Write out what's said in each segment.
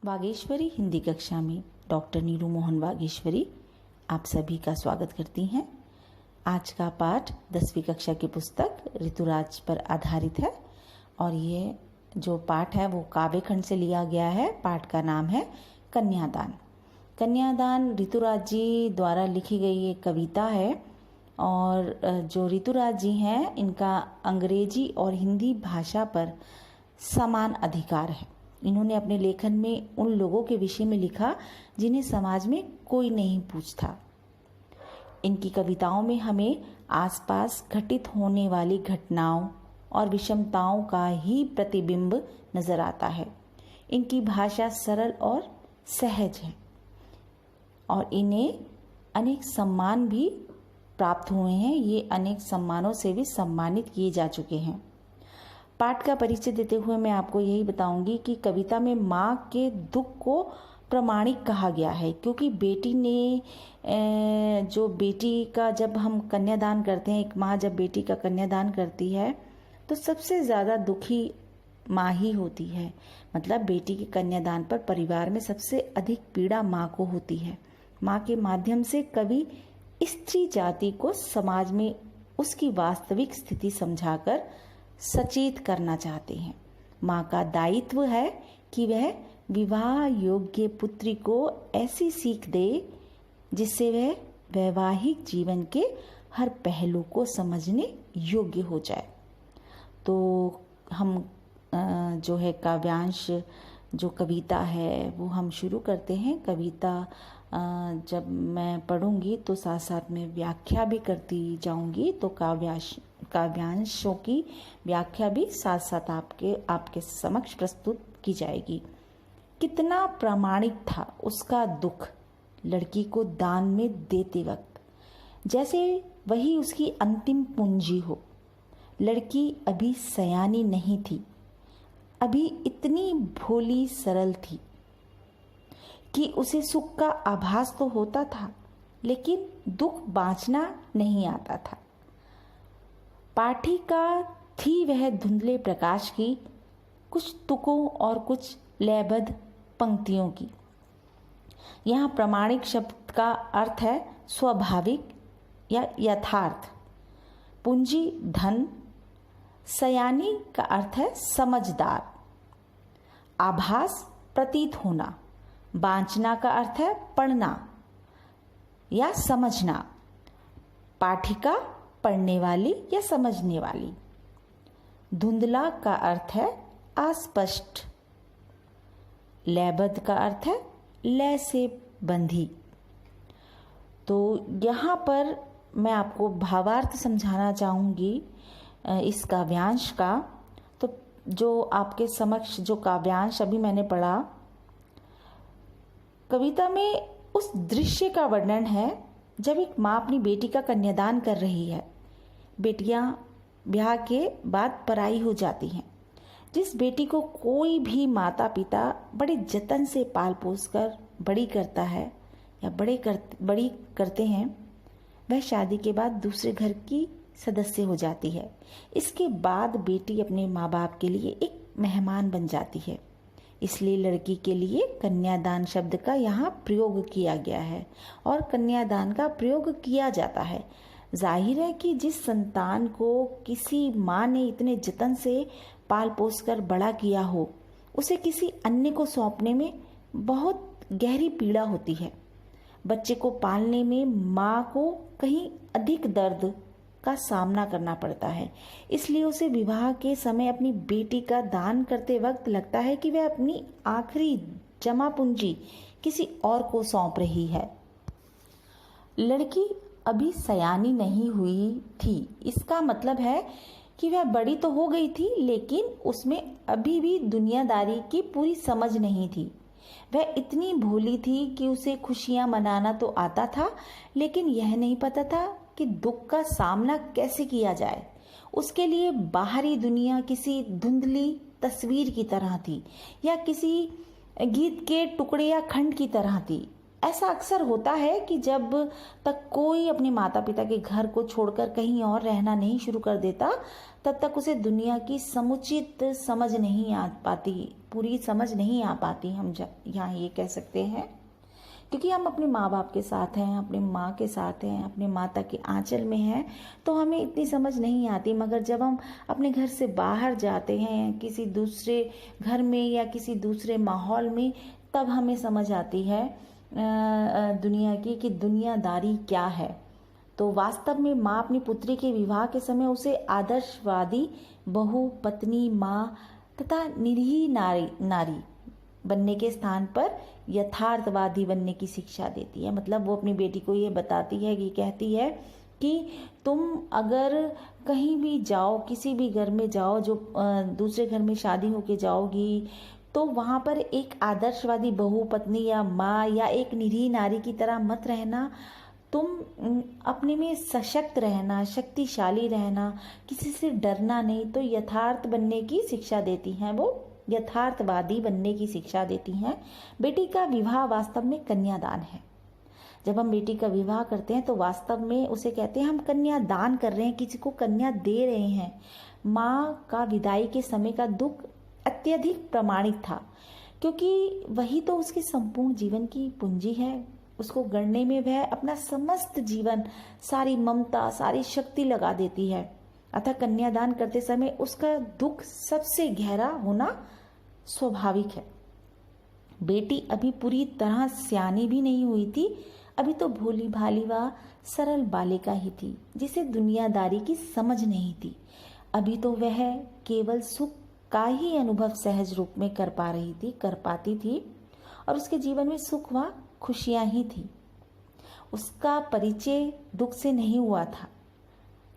वागेश्वरी हिंदी कक्षा में डॉक्टर नीरू मोहन वागेश्वरी आप सभी का स्वागत करती हैं। आज का पाठ 10वीं कक्षा की पुस्तक ऋतुराज पर आधारित है और ये जो पाठ है वो काव्य खंड से लिया गया है। पाठ का नाम है कन्यादान। कन्यादान ऋतुराज जी द्वारा लिखी गई एक कविता है और जो ऋतुराज जी हैं इनका अंग्रेजी और हिंदी भाषा पर समान अधिकार है। इन्होंने अपने लेखन में उन लोगों के विषय में लिखा जिन्हें समाज में कोई नहीं पूछता। इनकी कविताओं में हमें आसपास घटित होने वाली घटनाओं और विषमताओं का ही प्रतिबिंब नजर आता है। इनकी भाषा सरल और सहज है और इन्हें अनेक सम्मान भी प्राप्त हुए हैं। ये अनेक सम्मानों से भी सम्मानित किए जा चुके हैं। पाठ का परिचय देते हुए मैं आपको यही बताऊंगी कि कविता में माँ के दुख को प्रामाणिक कहा गया है, क्योंकि बेटी ने जो बेटी का जब हम कन्यादान करते हैं, एक माँ जब बेटी का कन्यादान करती है तो सबसे ज़्यादा दुखी माँ ही होती है। मतलब बेटी के कन्यादान पर परिवार में सबसे अधिक पीड़ा माँ को होती है। माँ के माध्यम से कवि स्त्री जाति को समाज में उसकी वास्तविक स्थिति समझाकर सचेत करना चाहते हैं। माँ का दायित्व है कि वह विवाह योग्य पुत्री को ऐसी सीख दे जिससे वह वैवाहिक जीवन के हर पहलू को समझने योग्य हो जाए। तो हम जो है काव्यांश जो कविता है वो हम शुरू करते हैं। कविता जब मैं पढ़ूंगी तो साथ साथ में व्याख्या भी करती जाऊंगी, तो काव्यांशों की व्याख्या भी साथ साथ आपके समक्ष प्रस्तुत की जाएगी। कितना प्रामाणिक था उसका दुख लड़की को दान में देते वक्त, जैसे वही उसकी अंतिम पूंजी हो। लड़की अभी सयानी नहीं थी, अभी इतनी भोली सरल थी कि उसे सुख का आभास तो होता था लेकिन दुख बाँचना नहीं आता था। पाठिका थी वह धुंधले प्रकाश की, कुछ तुकों और कुछ लयबद्ध पंक्तियों की। यहाँ प्रामाणिक शब्द का अर्थ है स्वाभाविक या यथार्थ। पूंजी धन, सयानी का अर्थ है समझदार, आभास प्रतीत होना, बाँचना का अर्थ है पढ़ना या समझना, पाठिका पढ़ने वाली या समझने वाली। धुंधला का अर्थ है अस्पष्ट, लयबद्ध का अर्थ है लय से बंधी। तो यहाँ पर मैं आपको भावार्थ समझाना चाहूँगी इस काव्यांश का। तो जो आपके समक्ष जो काव्यांश अभी मैंने पढ़ा, कविता में उस दृश्य का वर्णन है जब एक माँ अपनी बेटी का कन्यादान कर रही है। बेटियां ब्याह के बाद पराई हो जाती हैं। जिस बेटी को कोई भी माता पिता बड़े जतन से पाल पोस कर बड़ी करता है या बड़ी करते हैं, वह शादी के बाद दूसरे घर की सदस्य हो जाती है। इसके बाद बेटी अपने माँ बाप के लिए एक मेहमान बन जाती है। इसलिए लड़की के लिए कन्यादान शब्द का यहाँ प्रयोग किया गया है और कन्यादान का प्रयोग किया जाता है। जाहिर है कि जिस संतान को किसी माँ ने इतने जतन से पाल पोस कर बड़ा किया हो, उसे किसी अन्य को सौंपने में बहुत गहरी पीड़ा होती है। बच्चे को पालने में माँ को कहीं अधिक दर्द का सामना करना पड़ता है। इसलिए उसे विवाह के समय अपनी बेटी का दान करते वक्त लगता है कि वह अपनी आखिरी जमा पूंजी किसी और को सौंप रही है। लड़की अभी सयानी नहीं हुई थी, इसका मतलब है कि वह बड़ी तो हो गई थी लेकिन उसमें अभी भी दुनियादारी की पूरी समझ नहीं थी। वह इतनी भोली थी कि उसे खुशियां मनाना तो आता था, लेकिन यह नहीं पता था कि दुख का सामना कैसे किया जाए। उसके लिए बाहरी दुनिया किसी धुंधली तस्वीर की तरह थी या किसी गीत के टुकड़े या खंड की तरह थी। ऐसा अक्सर होता है कि जब तक कोई अपने माता पिता के घर को छोड़कर कहीं और रहना नहीं शुरू कर देता, तब तक उसे दुनिया की समुचित समझ नहीं आ पाती, पूरी समझ नहीं आ पाती, हम यहाँ ये कह सकते हैं। क्योंकि हम अपने माँ बाप के साथ हैं, अपने माँ के साथ हैं, अपने माता के आंचल में हैं, तो हमें इतनी समझ नहीं आती। मगर जब हम अपने घर से बाहर जाते हैं, किसी दूसरे घर में या किसी दूसरे माहौल में, तब हमें समझ आती है दुनिया की कि दुनियादारी क्या है। तो वास्तव में माँ अपनी पुत्री के विवाह के समय उसे आदर्शवादी बहू, पत्नी, माँ तथा निरीह नारी बनने के स्थान पर यथार्थवादी बनने की शिक्षा देती है। मतलब वो अपनी बेटी को ये बताती है, कि कहती है कि तुम अगर कहीं भी जाओ, किसी भी घर में जाओ, जो दूसरे घर में शादी होके जाओगी, तो वहाँ पर एक आदर्शवादी बहू, पत्नी या माँ या एक निरीह नारी की तरह मत रहना। तुम अपने में सशक्त रहना, शक्तिशाली रहना, किसी से डरना नहीं। तो यथार्थ बनने की शिक्षा देती हैं, वो यथार्थवादी बनने की शिक्षा देती हैं। बेटी का विवाह वास्तव में कन्यादान है। जब हम बेटी का विवाह करते हैं तो वास्तव में उसे कहते हैं हम कन्यादान कर रहे हैं, किसी को कन्या दे रहे हैं। माँ का विदाई के समय का दुख अत्यधिक प्रमाणित था, क्योंकि वही तो उसके संपूर्ण जीवन की पूंजी है। उसको गढ़ने में वह अपना समस्त जीवन, सारी ममता, सारी शक्ति लगा देती है। अतः कन्यादान करते समय उसका दुख सबसे गहरा होना स्वाभाविक है। बेटी अभी पूरी तरह सयानी भी नहीं हुई थी, अभी तो भोली भाली व सरल बालिका ही थी, जिसे दुनियादारी की समझ नहीं थी। अभी तो वह केवल सुख का ही अनुभव सहज रूप में कर पाती थी, और उसके जीवन में सुख व खुशियां ही थी। उसका परिचय दुख से नहीं हुआ था,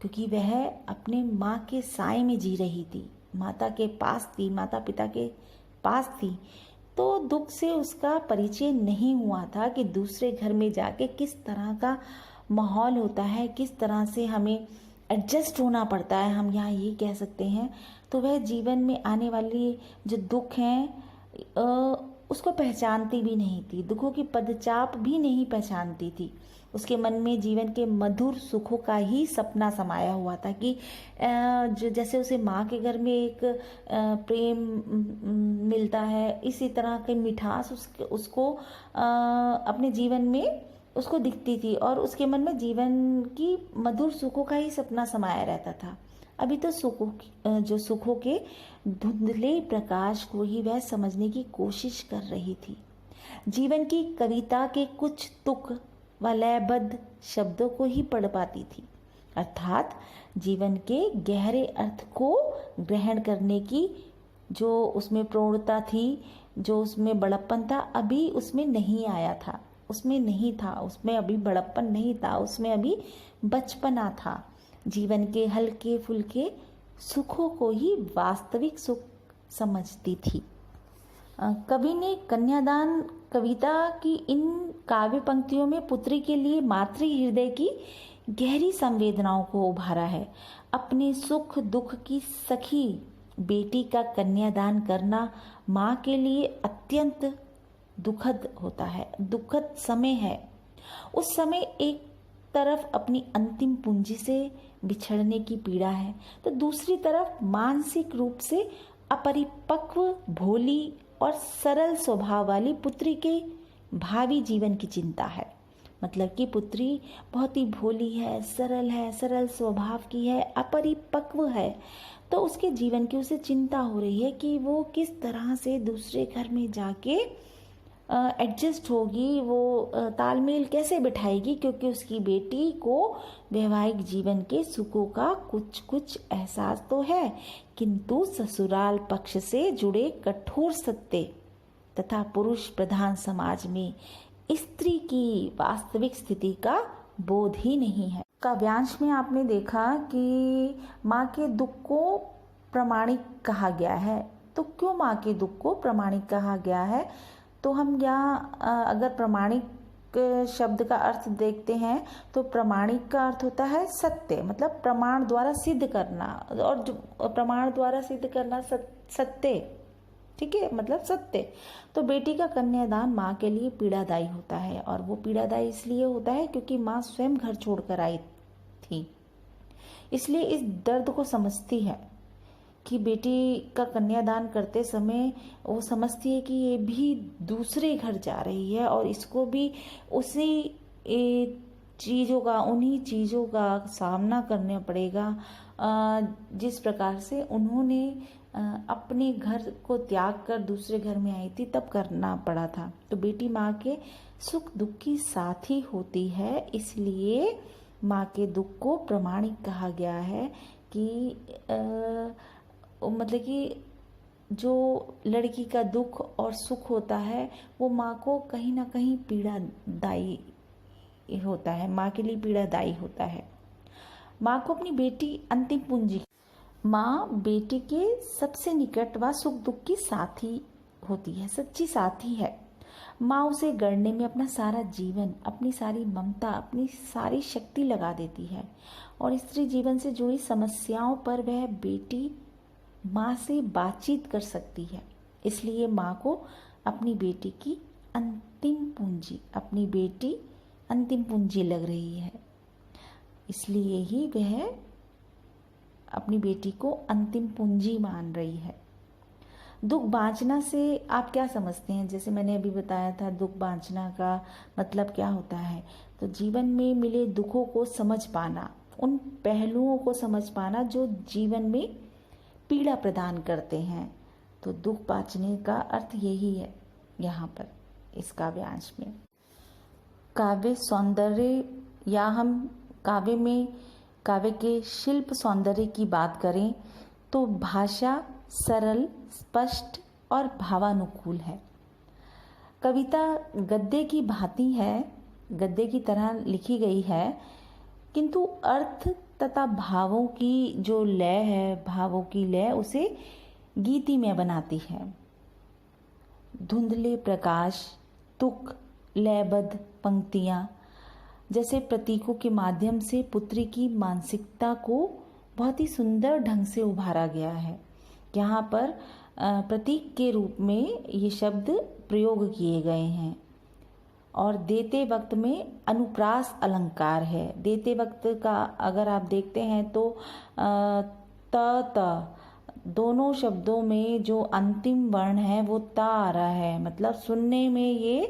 क्योंकि वह अपने माँ के साए में जी रही थी, माता के पास थी, माता पिता के पास थी। तो दुख से उसका परिचय नहीं हुआ था कि दूसरे घर में जाके किस तरह का माहौल होता है, किस तरह से हमें एडजस्ट होना पड़ता है, हम यहाँ ये कह सकते हैं। तो वह जीवन में आने वाली जो दुख हैं उसको पहचानती भी नहीं थी, दुखों की पदचाप भी नहीं पहचानती थी। उसके मन में जीवन के मधुर सुखों का ही सपना समाया हुआ था, कि जो जैसे उसे माँ के घर में एक प्रेम मिलता है, इसी तरह की मिठास उसको अपने जीवन में उसको दिखती थी, और उसके मन में जीवन की मधुर सुखों का ही सपना समाया रहता था। अभी तो सुखों के धुंधले प्रकाश को ही वह समझने की कोशिश कर रही थी। जीवन की कविता के कुछ तुक व लयबद्ध शब्दों को ही पढ़ पाती थी, अर्थात जीवन के गहरे अर्थ को ग्रहण करने की जो उसमें प्रौढ़ता थी, जो उसमें बड़प्पन था, अभी उसमें नहीं आया था, उसमें नहीं था, उसमें अभी बड़प्पन नहीं था, उसमें अभी बचपना था। जीवन के हल्के फुल्के सुखों को ही वास्तविक सुख समझती थी। कवि ने कन्यादान कविता की इन काव्य पंक्तियों में पुत्री के लिए मातृ हृदय की गहरी संवेदनाओं को उभारा है। अपने सुख दुख की सखी बेटी का कन्यादान करना माँ के लिए अत्यंत दुखद होता है, दुखद समय है। उस समय एक तरफ अपनी अंतिम पूंजी से बिछड़ने की पीड़ा है, तो दूसरी तरफ मानसिक रूप से अपरिपक्व, भोली और सरल स्वभाव वाली पुत्री के भावी जीवन की चिंता है। मतलब कि पुत्री बहुत ही भोली है, सरल स्वभाव की है, अपरिपक्व है, तो उसके जीवन की उसे चिंता हो रही है कि वो किस तरह से दूसरे घर में जाके एडजस्ट होगी, वो तालमेल कैसे बिठाएगी, क्योंकि उसकी बेटी को वैवाहिक जीवन के सुखों का कुछ एहसास तो है, किंतु ससुराल पक्ष से जुड़े कठोर सत्य तथा पुरुष प्रधान समाज में स्त्री की वास्तविक स्थिति का बोध ही नहीं है। काव्यांश में आपने देखा कि माँ के दुख को प्रामाणिक कहा गया है। तो क्यों माँ के दुख को प्रामाणिक कहा गया है? तो हम यहाँ अगर प्रामाणिक शब्द का अर्थ देखते हैं तो प्रामाणिक का अर्थ होता है सत्य, मतलब प्रमाण द्वारा सिद्ध करना, और जो प्रमाण द्वारा सिद्ध करना सत्य। ठीक है, मतलब सत्य। तो बेटी का कन्यादान माँ के लिए पीड़ादायी होता है, और वो पीड़ादायी इसलिए होता है क्योंकि माँ स्वयं घर छोड़कर आई थी, इसलिए इस दर्द को समझती है कि बेटी का कन्यादान करते समय वो समझती है कि ये भी दूसरे घर जा रही है और इसको भी उसी उन्हीं चीज़ों का सामना करना पड़ेगा जिस प्रकार से उन्होंने अपने घर को त्याग कर दूसरे घर में आई थी तब करना पड़ा था। तो बेटी माँ के सुख दुख की साथी होती है, इसलिए माँ के दुख को प्रामाणिक कहा गया है कि मतलब कि जो लड़की का दुख और सुख होता है वो माँ को कहीं ना कहीं पीड़ादायी होता है, माँ के लिए पीड़ादायी होता है। माँ को अपनी बेटी अंतिम पूंजी, माँ बेटी के सबसे निकट व सुख दुख की साथी होती है, सच्ची साथी है। माँ उसे गढ़ने में अपना सारा जीवन, अपनी सारी ममता, अपनी सारी शक्ति लगा देती है, और स्त्री जीवन से जुड़ी समस्याओं पर वह बेटी माँ से बातचीत कर सकती है। इसलिए माँ को अपनी बेटी की अंतिम पूंजी, अपनी बेटी अंतिम पूंजी लग रही है, इसलिए ही वह अपनी बेटी को अंतिम पूंजी मान रही है। दुख बांचना से आप क्या समझते हैं? जैसे मैंने अभी बताया था, दुख बांचना का मतलब क्या होता है? तो जीवन में मिले दुखों को समझ पाना, उन पहलुओं को समझ पाना जो जीवन में पीड़ा प्रदान करते हैं। तो दुख बांचने का अर्थ यही है यहाँ पर इस काव्यांश में। काव्य सौंदर्य, या हम काव्य के शिल्प सौंदर्य की बात करें तो भाषा सरल, स्पष्ट और भावानुकूल है। कविता गद्य की भांति है, गद्य की तरह लिखी गई है, किंतु अर्थ तथा भावों की जो लय है, भावों की लय उसे गीति में बनाती है। धुंधले प्रकाश, तुक, लयबद्ध पंक्तियां जैसे प्रतीकों के माध्यम से पुत्री की मानसिकता को बहुत ही सुंदर ढंग से उभारा गया है। यहाँ पर प्रतीक के रूप में ये शब्द प्रयोग किए गए हैं, और देते वक्त में अनुप्रास अलंकार है। देते वक्त का अगर आप देखते हैं तो त दोनों शब्दों में जो अंतिम वर्ण है वो ता आ रहा है, मतलब सुनने में ये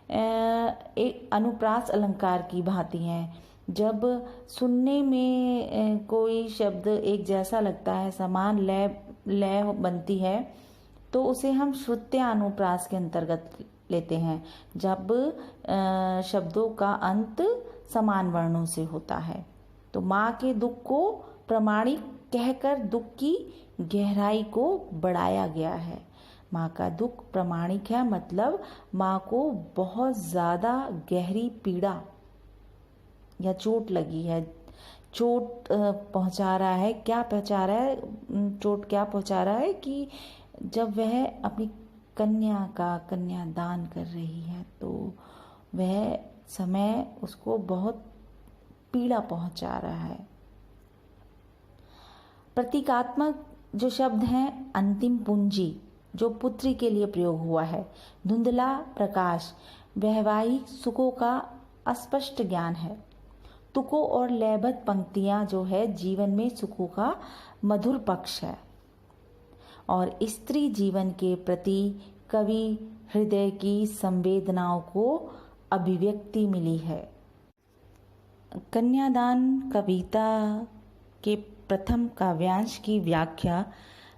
एक अनुप्रास अलंकार की भांति है। जब सुनने में कोई शब्द एक जैसा लगता है, समान लय बनती है, तो उसे हम श्रुत्य अनुप्रास के अंतर्गत लेते हैं, जब शब्दों का अंत समान वर्णों से होता है। तो माँ के दुख को प्रामाणिक कहकर दुख की गहराई को बढ़ाया गया है। माँ का दुख प्रामाणिक है, मतलब माँ को बहुत ज़्यादा गहरी पीड़ा या चोट लगी है, चोट पहुँचा रहा है। क्या पहुँचा रहा है? चोट क्या पहुँचा रहा है कि जब वह अपनी कन्या का कन्यादान कर रही है तो वह समय उसको बहुत पीड़ा पहुँचा रहा है। प्रतीकात्मक जो शब्द हैं, अंतिम पूंजी जो पुत्री के लिए प्रयोग हुआ है, धुंधला प्रकाश वैवाहिक सुखों का अस्पष्ट ज्ञान है। तुकों और लयबद्ध पंक्तियां जो है जीवन में सुखों का मधुर पक्ष है, और स्त्री जीवन के प्रति कवि हृदय की संवेदनाओं को अभिव्यक्ति मिली है। कन्यादान कविता के प्रथम काव्यांश की व्याख्या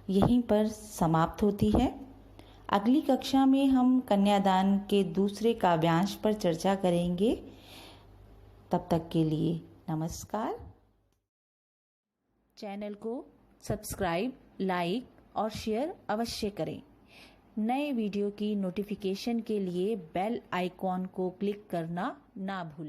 यहीं पर समाप्त होती है। अगली कक्षा में हम कन्यादान के दूसरे काव्यांश पर चर्चा करेंगे। तब तक के लिए नमस्कार। चैनल को सब्सक्राइब, लाइक और शेयर अवश्य करें। नए वीडियो की नोटिफिकेशन के लिए बेल आइकॉन को क्लिक करना ना भूलें।